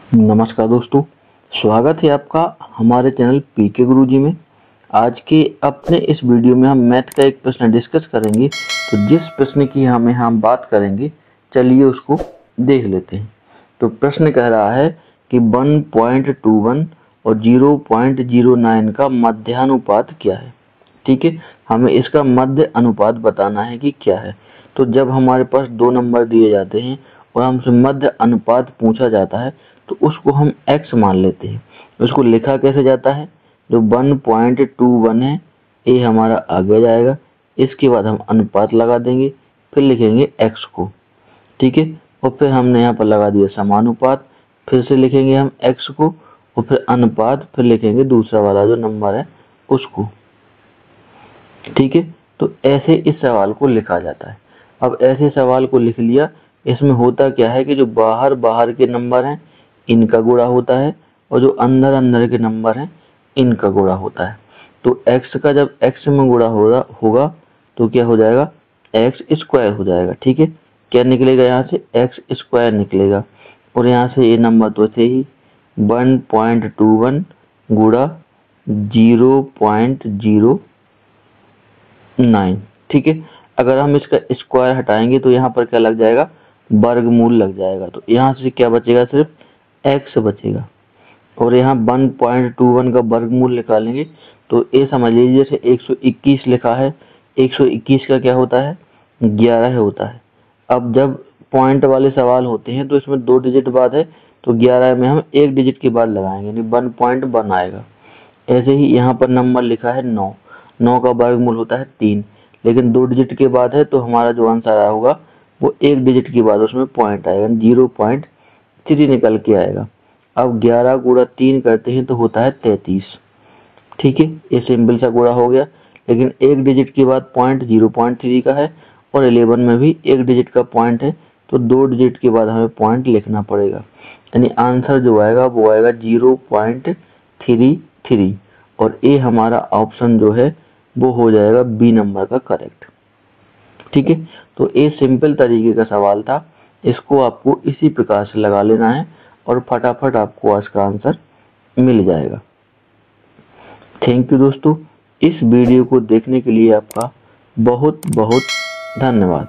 नमस्कार दोस्तों, स्वागत है आपका हमारे चैनल पीके गुरुजी में। आज के अपने इस वीडियो में हम मैथ का एक प्रश्न डिस्कस करेंगे। तो जिस प्रश्न की हम बात करेंगे, चलिए उसको देख लेते हैं। तो प्रश्न कह रहा है कि 1.21 और 0.09 का मध्यानुपात क्या है। ठीक है, हमें इसका मध्य अनुपात बताना है कि क्या है। तो जब हमारे पास दो नंबर दिए जाते हैं और हमसे मध्य अनुपात पूछा जाता है तो उसको हम x मान लेते हैं। उसको लिखा कैसे जाता है, जो 1.21 है ये हमारा आगे जाएगा, इसके बाद हम अनुपात लगा देंगे, फिर लिखेंगे x को। ठीक है, और फिर हमने यहाँ पर लगा दिया समानुपात, फिर से लिखेंगे हम x को और फिर अनुपात, फिर लिखेंगे दूसरा वाला जो नंबर है उसको। ठीक है, तो ऐसे इस सवाल को लिखा जाता है। अब ऐसे सवाल को लिख लिया, इसमें होता क्या है कि जो बाहर बाहर के नंबर हैं इनका गुणा होता है और जो अंदर अंदर के नंबर हैं इनका गुणा होता है। तो x का जब x में गुणा होगा तो क्या हो जाएगा, एक्स स्क्वायर हो जाएगा। ठीक है, क्या निकलेगा, यहाँ से एक्स स्क्वायर निकलेगा और यहाँ से ये नंबर तो थे ही 1.21 गुणा 0.09। ठीक है, अगर हम इसका स्क्वायर हटाएंगे तो यहाँ पर क्या लग जाएगा, वर्गमूल लग जाएगा। तो यहाँ से क्या बचेगा, सिर्फ x बचेगा। और यहाँ 1.21 का वर्गमूल निकालेंगे तो ये समझ लीजिए जैसे 121 लिखा है, 121 का क्या होता है, 11 होता है। अब जब पॉइंट वाले सवाल होते हैं तो इसमें 2 डिजिट बाद है, तो 11 में हम 1 डिजिट के बाद लगाएंगे, यानी 1.1 आएगा। ऐसे ही यहाँ पर नंबर लिखा है 9, 9 का वर्गमूल होता है 3, लेकिन 2 डिजिट के बाद है तो हमारा जो आंसर आया होगा वो 1 डिजिट के बाद उसमें पॉइंट आएगा, 0.3 निकल के आएगा। अब 11 गुणा 3 करते हैं तो होता है 33। ठीक है, ये सिंपल सा गुणा हो गया, लेकिन 1 डिजिट के बाद पॉइंट 0.3 का है और 11 में भी 1 डिजिट का पॉइंट है, तो 2 डिजिट के बाद हमें पॉइंट लिखना पड़ेगा, यानी आंसर जो आएगा वो आएगा 0.33। और ये हमारा ऑप्शन जो है वो हो जाएगा बी नंबर का करेक्ट। ठीक है, तो ये सिंपल तरीके का सवाल था, इसको आपको इसी प्रकार से लगा लेना है और फटाफट आपको आज का आंसर मिल जाएगा। थैंक यू दोस्तों, इस वीडियो को देखने के लिए आपका बहुत बहुत धन्यवाद।